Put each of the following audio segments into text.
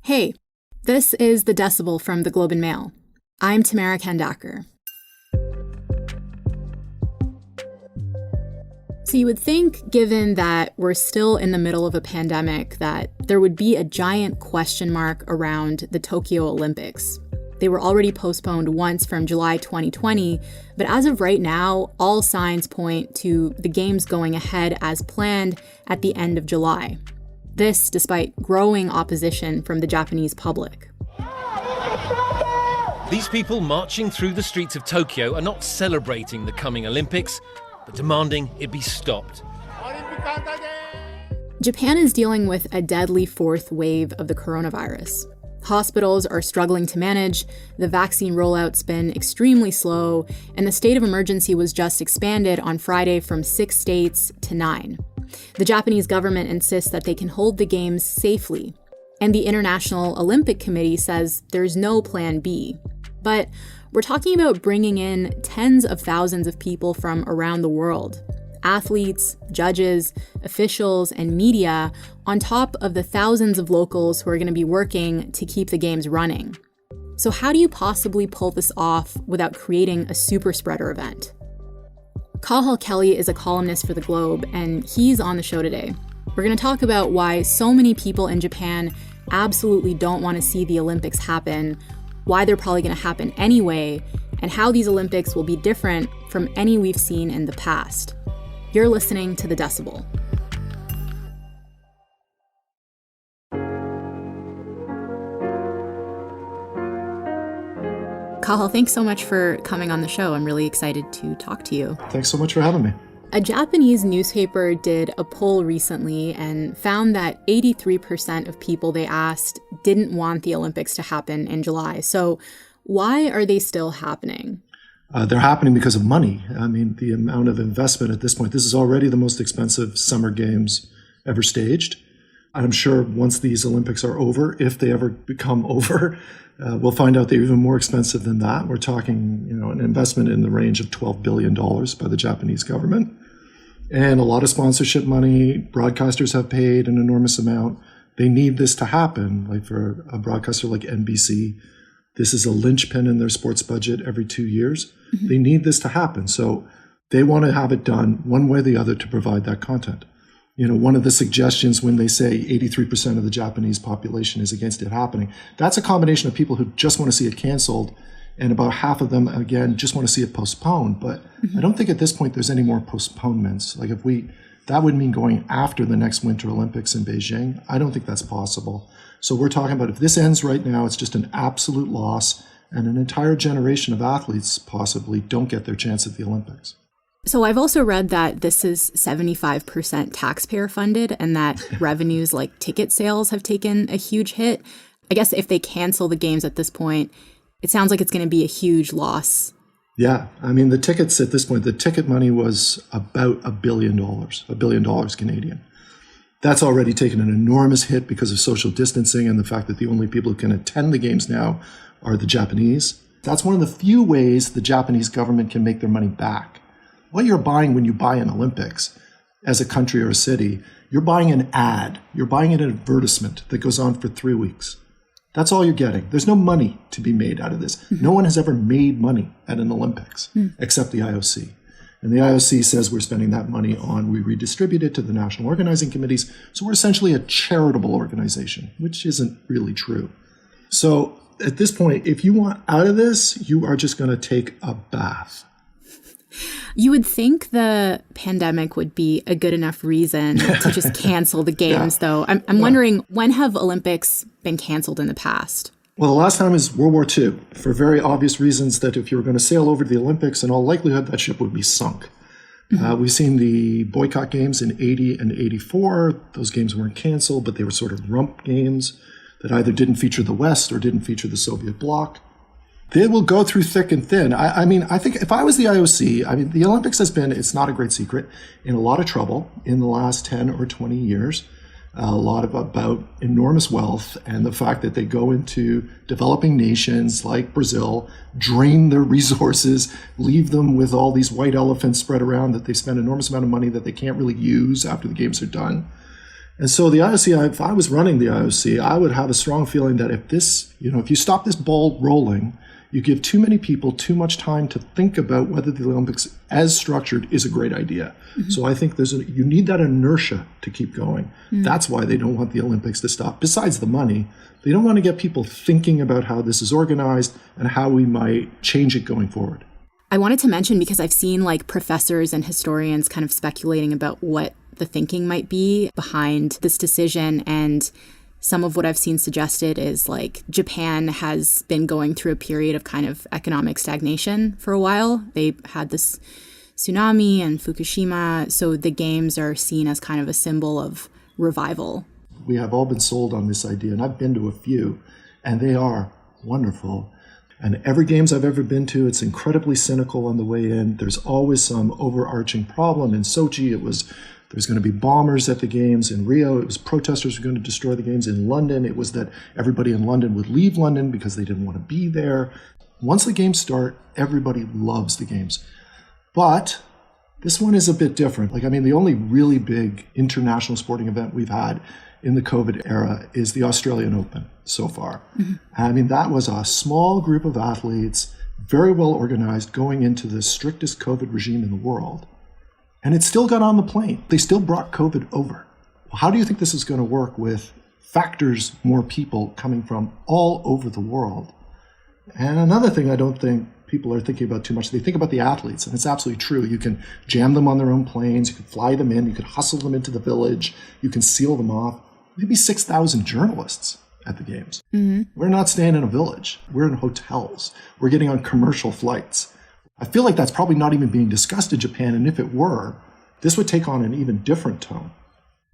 Hey, this is The Decibel from the Globe and Mail. I'm Tamara Kandaker. So you would think, given that we're still in the middle of a pandemic, that there would be a giant question mark around the Tokyo Olympics. They were already postponed once from July 2020, but as of right now, all signs point to the games going ahead as planned at the end of July. This despite growing opposition from the Japanese public. These people marching through the streets of Tokyo are not celebrating the coming Olympics, but demanding it be stopped. Japan is dealing with a deadly fourth wave of the coronavirus. Hospitals are struggling to manage, the vaccine rollout's been extremely slow, and the state of emergency was just expanded on Friday from 6 states to 9. The Japanese government insists that they can hold the games safely, and the International Olympic Committee says there's no plan B. But we're talking about bringing in tens of thousands of people from around the world. Athletes, judges, officials, and media, on top of the thousands of locals who are going to be working to keep the games running. So how do you possibly pull this off without creating a super spreader event? Cathal Kelly is a columnist for The Globe, and he's on the show today. We're going to talk about why so many people in Japan absolutely don't want to see the Olympics happen, why they're probably going to happen anyway, and how these Olympics will be different from any we've seen in the past. You're listening to The Decibel. Cathal, thanks so much for coming on the show. I'm really excited to talk to you. Thanks so much for having me. A Japanese newspaper did a poll recently and found that 83% of people they asked didn't want the Olympics to happen in July. So why are they still happening? They're happening because of money. I mean, the amount of investment at this point, this is already the most expensive summer games ever staged. I'm sure once these Olympics are over, if they ever become over, we'll find out they're even more expensive than that. We're talking, an investment in the range of $12 billion by the Japanese government. And a lot of sponsorship money. Broadcasters have paid an enormous amount. They need this to happen. Like for a broadcaster like NBC, this is a linchpin in their sports budget every 2 years. Mm-hmm. They need this to happen. So they want to have it done one way or the other to provide that content. One of the suggestions when they say 83% of the Japanese population is against it happening, that's a combination of people who just want to see it canceled, and about half of them, again, just want to see it postponed. But I don't think at this point there's any more postponements. Like that would mean going after the next Winter Olympics in Beijing. I don't think that's possible. So we're talking about if this ends right now, it's just an absolute loss, and an entire generation of athletes possibly don't get their chance at the Olympics. So I've also read that this is 75% taxpayer funded and that revenues like ticket sales have taken a huge hit. I guess if they cancel the games at this point, it sounds like it's going to be a huge loss. Yeah. I mean, the tickets at this point, the ticket money was about $1 billion Canadian. That's already taken an enormous hit because of social distancing and the fact that the only people who can attend the games now are the Japanese. That's one of the few ways the Japanese government can make their money back. What you're buying when you buy an Olympics as a country or a city, you're buying an ad. You're buying an advertisement that goes on for 3 weeks. That's all you're getting. There's no money to be made out of this. Mm-hmm. No one has ever made money at an Olympics except the IOC. And the IOC says we're spending that money we redistribute it to the national organizing committees. So we're essentially a charitable organization, which isn't really true. So at this point, if you want out of this, you are just going to take a bath. You would think the pandemic would be a good enough reason to just cancel the games, though. I'm wondering, when have Olympics been canceled in the past? Well, the last time is World War II, for very obvious reasons that if you were going to sail over to the Olympics, in all likelihood, that ship would be sunk. Mm-hmm. We've seen the boycott games in 80 and 84. Those games weren't canceled, but they were sort of rump games that either didn't feature the West or didn't feature the Soviet bloc. They will go through thick and thin. I think if I was the IOC, the Olympics has been, it's not a great secret, in a lot of trouble in the last 10 or 20 years. A lot about enormous wealth and the fact that they go into developing nations like Brazil, drain their resources, leave them with all these white elephants spread around that they spend an enormous amount of money that they can't really use after the games are done. And so the IOC, if I was running the IOC, I would have a strong feeling that if you stop this ball rolling, you give too many people too much time to think about whether the Olympics as structured is a great idea. Mm-hmm. So I think you need that inertia to keep going. Mm-hmm. That's why they don't want the Olympics to stop. Besides the money, they don't want to get people thinking about how this is organized and how we might change it going forward. I wanted to mention, because I've seen professors and historians kind of speculating about what the thinking might be behind this decision. And some of what I've seen suggested is Japan has been going through a period of kind of economic stagnation for a while. They had this tsunami and Fukushima. So the games are seen as kind of a symbol of revival. We have all been sold on this idea, and I've been to a few, and they are wonderful. And every games I've ever been to, it's incredibly cynical on the way in. There's always some overarching problem. In Sochi, there's going to be bombers at the games. In Rio, it was protesters were going to destroy the games. In London, it was that everybody in London would leave London because they didn't want to be there. Once the games start, everybody loves the games. But this one is a bit different. The only really big international sporting event we've had in the COVID era is the Australian Open so far. Mm-hmm. That was a small group of athletes, very well organized, going into the strictest COVID regime in the world. And it still got on the plane. They still brought COVID over. How do you think this is going to work with factors more people coming from all over the world? And another thing I don't think people are thinking about too much, they think about the athletes, and it's absolutely true. You can jam them on their own planes, you can fly them in, you can hustle them into the village, you can seal them off. Maybe 6,000 journalists at the games. Mm-hmm. We're not staying in a village. We're in hotels. We're getting on commercial flights. I feel like that's probably not even being discussed in Japan, and if it were, this would take on an even different tone.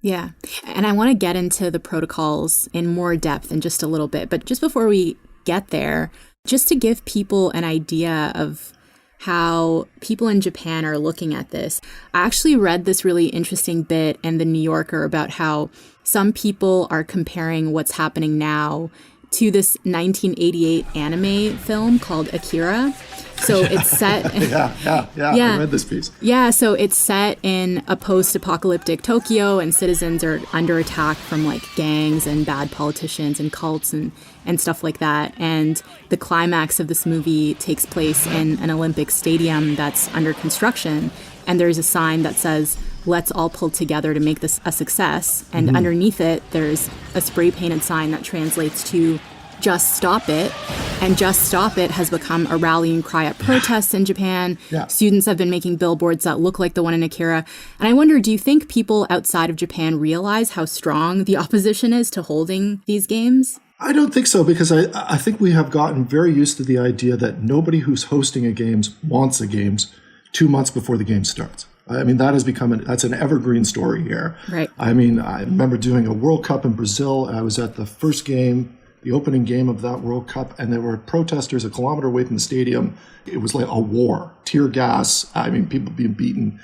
Yeah, and I want to get into the protocols in more depth in just a little bit, but just before we get there, just to give people an idea of how people in Japan are looking at this. I actually read this really interesting bit in The New Yorker about how some people are comparing what's happening now to this 1988 anime film called Akira. So it's set... Yeah, I read this piece. Yeah, so it's set in a post-apocalyptic Tokyo, and citizens are under attack from gangs and bad politicians and cults and stuff like that. And the climax of this movie takes place in an Olympic stadium that's under construction. And there's a sign that says, "Let's all pull together to make this a success." And underneath it, there's a spray-painted sign that translates to "Just Stop It." And "Just Stop It" has become a rallying cry at protests in Japan. Yeah. Students have been making billboards that look like the one in Akira. And I wonder, do you think people outside of Japan realize how strong the opposition is to holding these games? I don't think so, because I think we have gotten very used to the idea that nobody who's hosting a games wants a games 2 months before the game starts. That has become that's an evergreen story here. Right. I remember doing a World Cup in Brazil. I was at the first game, the opening game of that World Cup, and there were protesters a kilometer away from the stadium. It was like a war, tear gas, people being beaten,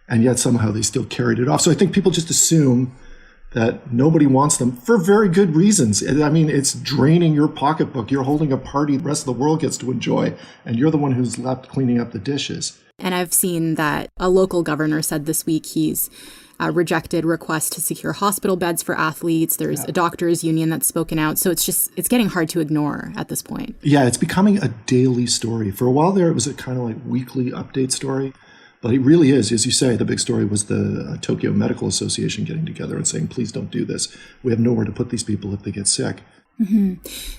and yet somehow they still carried it off. So I think people just assume that nobody wants them for very good reasons. It's draining your pocketbook. You're holding a party the rest of the world gets to enjoy, and you're the one who's left cleaning up the dishes. And I've seen that a local governor said this week he's rejected requests to secure hospital beds for athletes. There's a doctors union that's spoken out. So it's getting hard to ignore at this point. Yeah, it's becoming a daily story. For a while there, it was a kind of weekly update story. But it really is, as you say, the big story was the Tokyo Medical Association getting together and saying, please don't do this. We have nowhere to put these people if they get sick. Mm-hmm.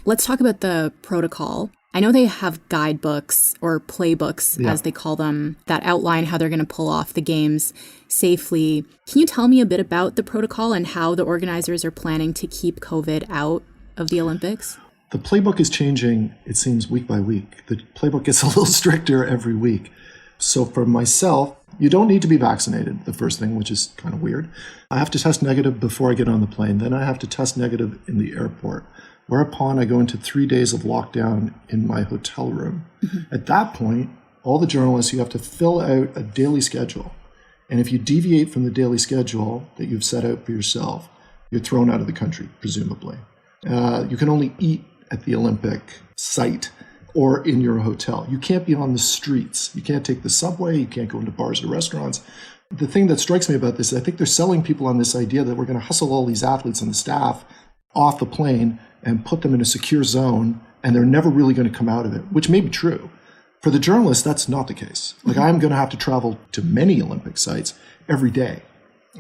Let's talk about the protocol. I know they have guidebooks or playbooks, as they call them, that outline how they're going to pull off the games safely. Can you tell me a bit about the protocol and how the organizers are planning to keep COVID out of the Olympics? The playbook is changing, it seems, week by week. The playbook gets a little stricter every week. So for myself, you don't need to be vaccinated, the first thing, which is kind of weird. I have to test negative before I get on the plane. Then I have to test negative in the airport, whereupon I go into 3 days of lockdown in my hotel room. Mm-hmm. At that point, all the journalists, you have to fill out a daily schedule. And if you deviate from the daily schedule that you've set out for yourself, you're thrown out of the country, presumably. You can only eat at the Olympic site or in your hotel. You can't be on the streets. You can't take the subway. You can't go into bars or restaurants. The thing that strikes me about this is I think they're selling people on this idea that we're going to hustle all these athletes and the staff off the plane and put them in a secure zone, and they're never really going to come out of it, which may be true. For the journalists, that's not the case. Like, I'm going to have to travel to many Olympic sites every day,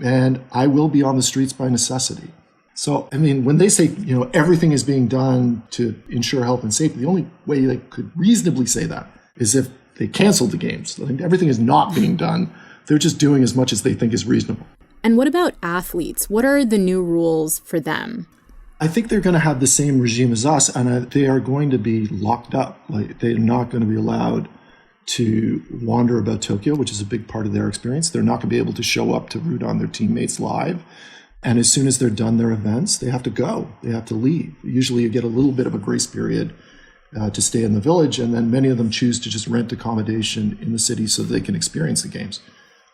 and I will be on the streets by necessity. So, I mean, when they say, everything is being done to ensure health and safety, the only way they could reasonably say that is if they canceled the games. I think everything is not being done. They're just doing as much as they think is reasonable. And what about athletes? What are the new rules for them? I think they're going to have the same regime as us, and they are going to be locked up. Like, they're not going to be allowed to wander about Tokyo, which is a big part of their experience. They're not going to be able to show up to root on their teammates live. And as soon as they're done their events, they have to go. They have to leave. Usually you get a little bit of a grace period to stay in the village, and then many of them choose to just rent accommodation in the city so they can experience the games.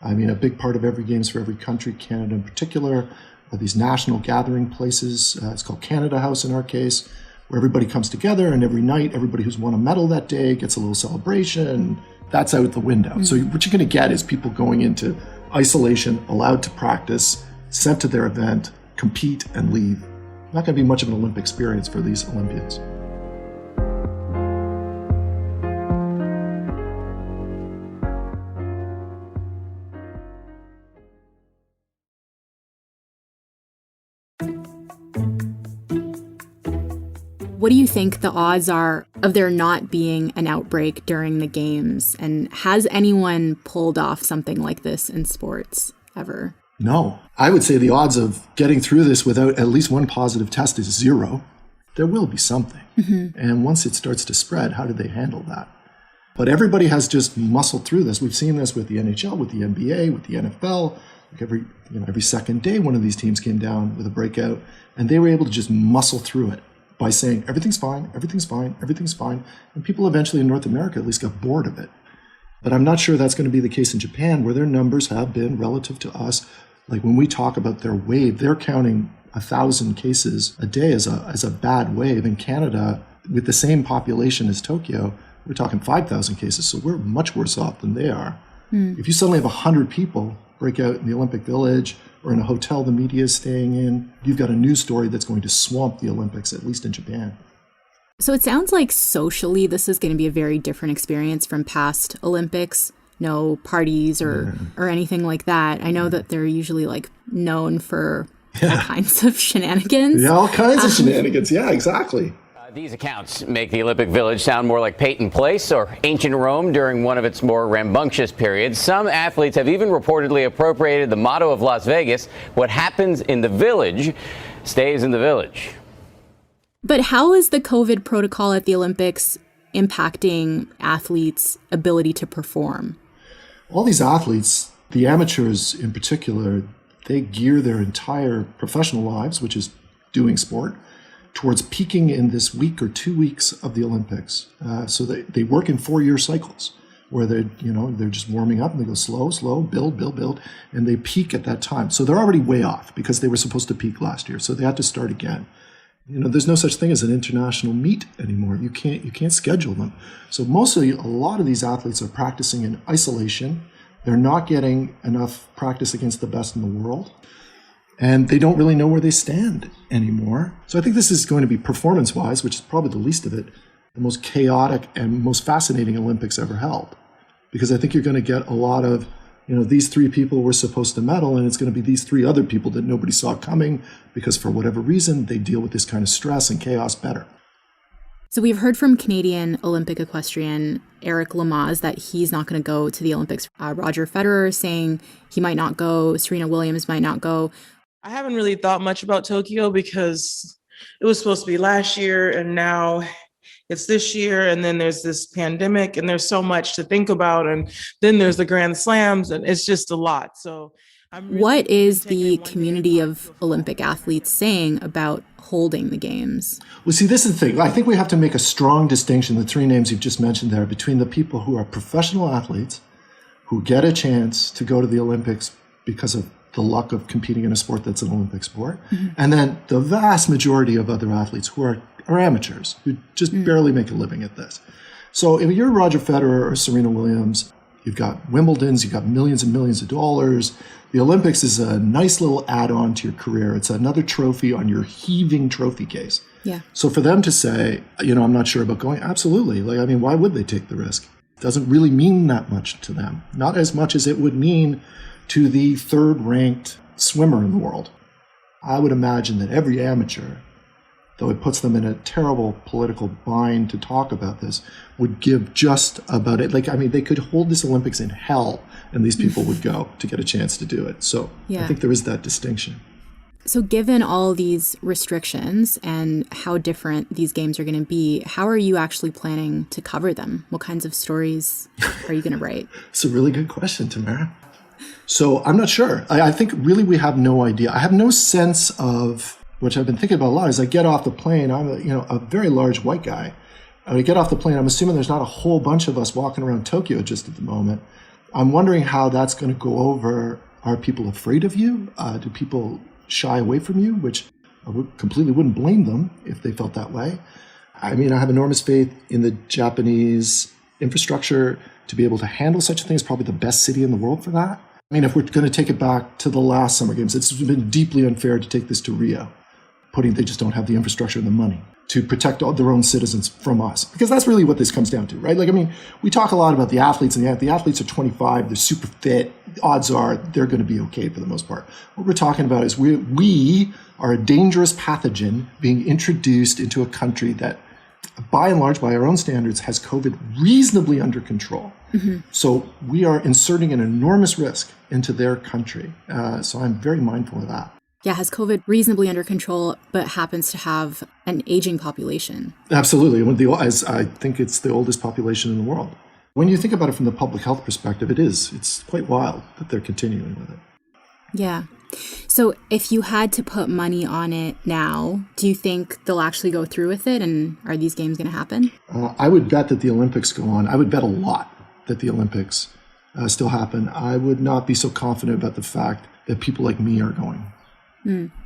I mean, a big part of every games for every country, Canada in particular, are these national gathering places. It's called Canada House in our case, where everybody comes together, and every night, everybody who's won a medal that day gets a little celebration. That's out the window. Mm-hmm. So what you're going to get is people going into isolation, allowed to practice, sent to their event, compete, and leave. Not going to be much of an Olympic experience for these Olympians. What do you think the odds are of there not being an outbreak during the games? And has anyone pulled off something like this in sports ever? No. I would say the odds of getting through this without at least one positive test is 0. There will be something. Mm-hmm. And once it starts to spread, how do they handle that? But everybody has just muscled through this. We've seen this with the NHL, with the NBA, with the NFL. Like every second day, one of these teams came down with a breakout, and they were able to just muscle through it by saying, everything's fine, everything's fine, everything's fine. And people eventually in North America at least got bored of it. But I'm not sure that's going to be the case in Japan, where their numbers have been relative to us. Like when we talk about their wave, they're counting 1,000 cases a day as a bad wave. In Canada, with the same population as Tokyo, we're talking 5,000 cases. So we're much worse off than they are. If you suddenly have 100 people break out in the Olympic Village or in a hotel the media is staying in, you've got a news story that's going to swamp the Olympics, at least in Japan. So it sounds like socially this is going to be a very different experience from past Olympics. No parties or anything like that. I know that they're usually like known for all kinds of shenanigans. Yeah, all kinds of shenanigans. Yeah, exactly. These accounts make the Olympic Village sound more like Peyton Place or ancient Rome during one of its more rambunctious periods. Some athletes have even reportedly appropriated the motto of Las Vegas: what happens in the village stays in the village. But how is the COVID protocol at the Olympics impacting athletes' ability to perform? All these athletes, the amateurs in particular, they gear their entire professional lives, which is doing sport, towards peaking in this week or 2 weeks of the Olympics. So they work in 4-year cycles where they're just warming up and they go slow, build, and they peak at that time. So they're already way off because they were supposed to peak last year. So they had to start again. There's no such thing as an international meet anymore. You can't schedule them. So mostly a lot of these athletes are practicing in isolation. They're not getting enough practice against the best in the world. And they don't really know where they stand anymore. So I think this is going to be, performance-wise, which is probably the least of it, the most chaotic and most fascinating Olympics ever held. Because I think you're going to get a lot of, these 3 people were supposed to medal, and it's going to be these 3 other people that nobody saw coming because for whatever reason, they deal with this kind of stress and chaos better. So we've heard from Canadian Olympic equestrian Eric Lamaze that he's not going to go to the Olympics. Roger Federer saying he might not go. Serena Williams might not go. I haven't really thought much about Tokyo because it was supposed to be last year and now it's this year, and then there's this pandemic and there's so much to think about, and then there's the Grand Slams, and it's just a lot. So what is the community of Olympic athletes saying about holding the games? Well, see, this is the thing. I think we have to make a strong distinction, the 3 names you've just mentioned there, between the people who are professional athletes who get a chance to go to the Olympics because of the luck of competing in a sport that's an Olympic sport, and then the vast majority of other athletes who are amateurs, who just barely make a living at this. So if you're Roger Federer or Serena Williams, You've got Wimbledon's, you've got millions and millions of dollars. The Olympics is a nice little add-on to your career. It's another trophy on your heaving trophy case. Yeah. So for them to say, I'm not sure about going, absolutely. Why would they take the risk? It doesn't really mean that much to them. Not as much as it would mean to the third-ranked swimmer in the world. I would imagine that every amateur, though it puts them in a terrible political bind to talk about this, would give just about it. They could hold this Olympics in hell and these people would go to get a chance to do it. So I think there is that distinction. So given all these restrictions and how different these games are going to be, how are you actually planning to cover them? What kinds of stories are you going to write? It's a really good question, Tamara. So I'm not sure. I think really we have no idea. I have no sense of, which I've been thinking about a lot, as I get off the plane. I'm a very large white guy. I get off the plane, I'm assuming there's not a whole bunch of us walking around Tokyo just at the moment. I'm wondering how that's going to go over. Are people afraid of you? Do people shy away from you? Which I completely wouldn't blame them if they felt that way. I have enormous faith in the Japanese infrastructure to be able to handle such a thing. It's probably the best city in the world for that. If we're going to take it back to the last Summer Games, it's been deeply unfair to take this to Rio. They just don't have the infrastructure and the money to protect all their own citizens from us. Because that's really what this comes down to, right? We talk a lot about the athletes, and the athletes are 25, they're super fit. Odds are they're going to be okay for the most part. What we're talking about is we are a dangerous pathogen being introduced into a country that, by and large, by our own standards, has COVID reasonably under control. Mm-hmm. So we are inserting an enormous risk into their country. So I'm very mindful of that. Yeah, has COVID reasonably under control, but happens to have an aging population. Absolutely. I think it's the oldest population in the world. When you think about it from the public health perspective, it's quite wild that they're continuing with it. Yeah. So if you had to put money on it now, do you think they'll actually go through with it? And are these games going to happen? I would bet that the Olympics go on. I would bet a lot that the Olympics still happen. I would not be so confident about the fact that people like me are going.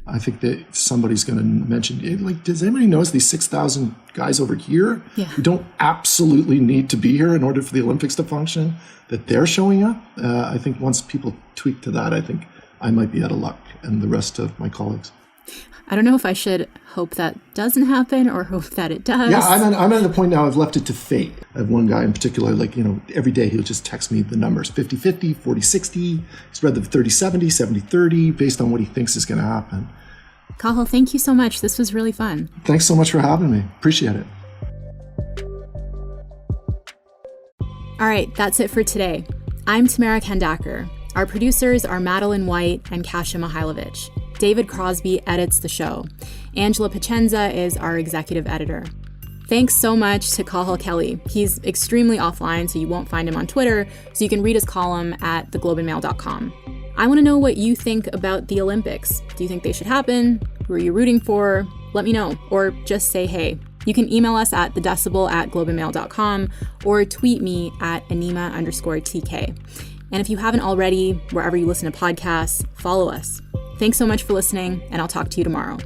I think that somebody's going to mention, does anybody notice these 6,000 guys over here who don't absolutely need to be here in order for the Olympics to function, that they're showing up? I think once people tweak to that, I think I might be out of luck and the rest of my colleagues. I don't know if I should hope that doesn't happen or hope that it does. Yeah, I'm at the point now I've left it to fate. I have one guy in particular, every day he'll just text me the numbers, 50-50, 40-60. He's read the 30-70, 70-30, based on what he thinks is going to happen. Cathal, thank you so much. This was really fun. Thanks so much for having me. Appreciate it. All right, that's it for today. I'm Tamara Kandaker. Our producers are Madeline White and Kasia Mihailovich. David Crosby edits the show. Angela Pacenza is our executive editor. Thanks so much to Cathal Kelly. He's extremely offline, so you won't find him on Twitter, so you can read his column at theglobeandmail.com. I want to know what you think about the Olympics. Do you think they should happen? Who are you rooting for? Let me know, or just say hey. You can email us at thedecibel@globeandmail.com or tweet me at anima_TK. And if you haven't already, wherever you listen to podcasts, follow us. Thanks so much for listening, and I'll talk to you tomorrow.